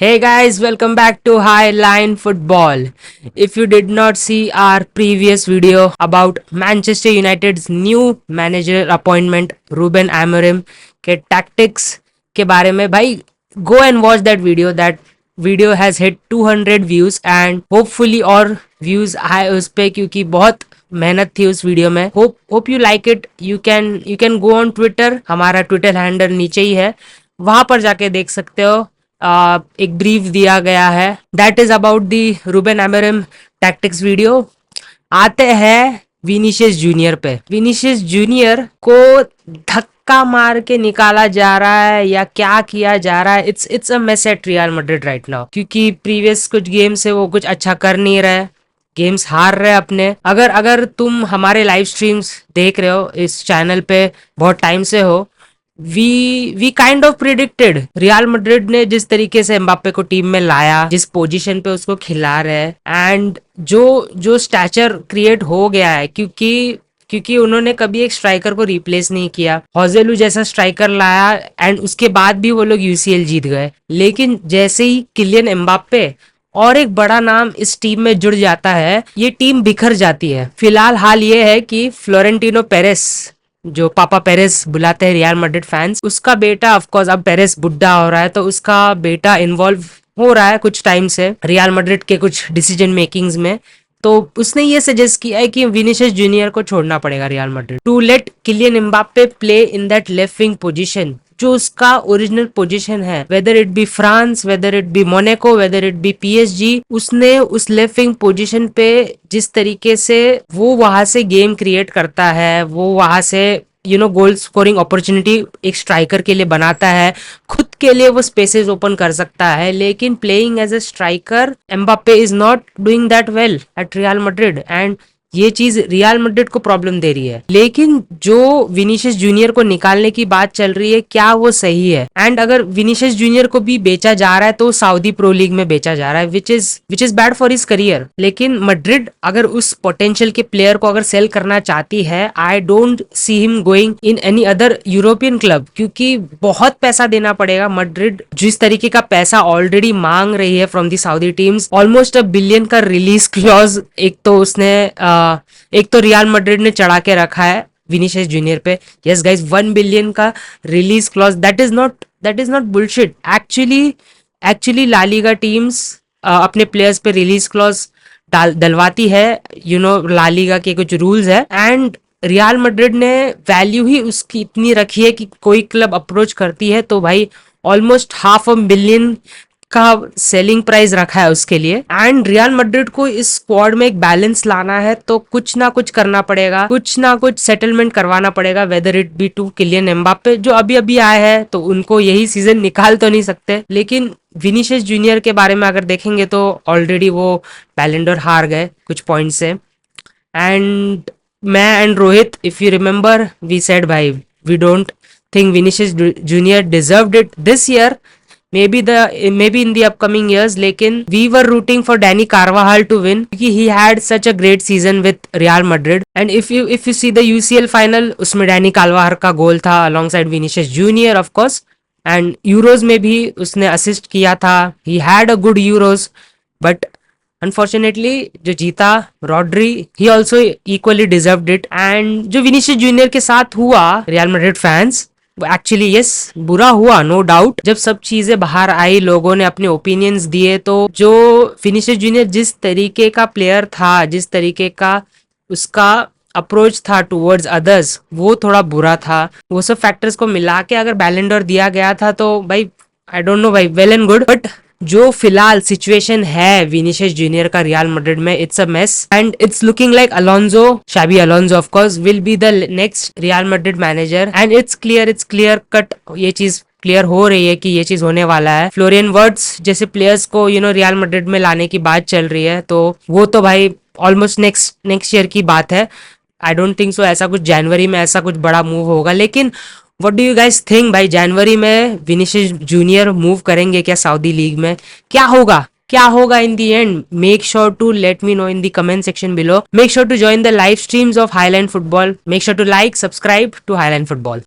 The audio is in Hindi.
Hey guys, welcome back to Highline Football. If you did not see our previous video about Manchester United's new manager appointment, Ruben Amorim के tactics के बारे में भाई go and watch that video. That video has hit 200 views and hopefully और views आए उस पे क्योंकि बहुत मेहनत थी उस वीडियो में. Hope you like it. You can go on Twitter. हमारा ट्विटर हैंडल नीचे ही है, वहां पर जाके देख सकते हो. एक ब्रीफ दिया गया है. That is about the Ruben Amorim tactics video. आते हैं विनीशियस जूनियर पे. विनीशियस जूनियर को धक्का मार के निकाला जा रहा है या क्या किया जा रहा है. It's a mess at Real Madrid right now, क्योंकि प्रीवियस कुछ गेम से वो कुछ अच्छा कर नहीं रहे, गेम्स हार रहे अपने. अगर तुम हमारे लाइव स्ट्रीम्स देख रहे हो इस चैनल पे बहुत टाइम से हो, we kind of predicted. Real Madrid ने जिस तरीके से एम्बाप्पे को टीम में लाया, जिस पोजीशन पे उसको खिला रहे हैं, एंड जो स्टैचर क्रिएट हो गया है, क्योंकि उन्होंने कभी एक स्ट्राइकर को रिप्लेस नहीं किया. हॉजेलू जैसा स्ट्राइकर लाया एंड उसके बाद भी वो लोग यूसीएल जीत गए. लेकिन जैसे ही किलियन एम्बाप्पे और एक बड़ा नाम इस टीम में जुड़ जाता है, ये टीम बिखर जाती है. फिलहाल हाल ये है कि फ्लोरेंटिनो पेरेस, जो पापा पेरेस बुलाते हैं रियल मैड्रिड फैंस, उसका बेटा, ऑफ कोर्स अब पेरेस बुड्ढा हो रहा है तो उसका बेटा इन्वॉल्व हो रहा है कुछ टाइम से रियल मैड्रिड के कुछ डिसीजन मेकिंग्स में. तो उसने ये सजेस्ट किया है कि विनीशियस जूनियर को छोड़ना पड़ेगा Real Madrid to let Kylian Mbappe play in that left wing position, जो उसका ओरिजिनल पोजीशन है. Whether it be France, whether it be Monaco, whether it be PSG, उसने उस लेफ्ट विंग पोजीशन पे जिस तरीके से वो वहां से गेम क्रिएट करता है, वो वहां से गोल स्कोरिंग अपॉर्चुनिटी एक स्ट्राइकर के लिए बनाता है, खुद के लिए वो स्पेसेस ओपन कर सकता है. लेकिन playing as a striker Mbappe is not doing that well at Real Madrid, and ये चीज रियल मैड्रिड को प्रॉब्लम दे रही है. लेकिन जो विनीशियस जूनियर को निकालने की बात चल रही है, क्या वो सही है? एंड अगर विनीशियस जूनियर को भी बेचा जा रहा है तो सऊदी प्रो लीग में बेचा जा रहा है, which is bad for his career. लेकिन मैड्रिड अगर उस पोटेंशियल के प्लेयर को अगर सेल करना चाहती है, I don't see him going in any other European club, क्योंकि बहुत पैसा देना पड़ेगा. मैड्रिड जिस तरीके का पैसा ऑलरेडी मांग रही है from the Saudi teams, almost $1 billion का रिलीज क्लॉज एक तो रियल मैड्रिड ने चढ़ा के रखा है विनीशियस जूनियर पे. यस गाइस, $1 बिलियन का release clause, that is not bullshit. Actually La Liga teams अपने प्लेयर्स पे रिलीज क्लॉज डलवाती है. ला लीगा के कुछ रूल्स है, एंड रियल मैड्रिड ने वैल्यू ही उसकी इतनी रखी है कि कोई क्लब अप्रोच करती है तो भाई ऑलमोस्ट $500 million का सेलिंग प्राइस रखा है उसके लिए. एंड रियल मैड्रिड को इस स्क्वाड में एक बैलेंस लाना है तो कुछ ना कुछ करना पड़ेगा, कुछ ना कुछ सेटलमेंट करवाना पड़ेगा. Whether it be to Kylian Mbappe जो अभी आए हैं, तो उनको यही सीजन निकाल तो नहीं सकते. लेकिन विनीशियस जूनियर के बारे में अगर देखेंगे तो ऑलरेडी वो बैलन डोर हार गए कुछ पॉइंट से. एंड मैं and Rohit, if you remember, we said भाई we don't think Vinicius Junior deserved it this year, maybe in the upcoming years. लेकिन we were rooting for Danny Carvajal to win क्योंकि he had such a great season with Real Madrid. And if you see the UCL final, उसमें Danny Carvajal का गोल था alongside Vinicius Junior of course, and Euros में भी उसने assist किया था. He had a good Euros, but unfortunately जो जीता Rodri, he also equally deserved it. And जो विनीशियस जूनियर के साथ हुआ real Madrid fans, actually yes, बुरा हुआ नो डाउट. जब सब चीजें बाहर आई, लोगों ने अपने ओपिनियंस दिए, तो जो विनीशियस जूनियर जिस तरीके का प्लेयर था, जिस तरीके का उसका अप्रोच था टूवर्ड्स अदर्स, वो थोड़ा बुरा था. वो सब फैक्टर्स को मिला के अगर बैलन डोर दिया गया था तो भाई आई डोंट नो भाई, वेल एंड गुड. बट जो फिलहाल सिचुएशन है विनीशियस जूनियर का रियल मैड्रिड में, it's a mess and it's looking like Xabi Alonso of course will be the next Real Madrid manager. And it's clear cut, ये चीज क्लियर हो रही है कि ये चीज होने वाला है. फ्लोरियन वर्ड्स जैसे प्लेयर्स को रियल मैड्रिड में लाने की बात चल रही है, तो वो तो भाई ऑलमोस्ट नेक्स्ट ईयर की बात है. आई डोंट थिंक सो ऐसा कुछ जनवरी में ऐसा कुछ बड़ा मूव होगा. लेकिन what do you guys think भाई, जनवरी में विनीशियस जूनियर मूव करेंगे क्या सऊदी लीग में? क्या होगा in the end? Make sure to let me know in the comment section below. Make sure to join the live streams of Highline football. Make sure to like, subscribe to Highline football.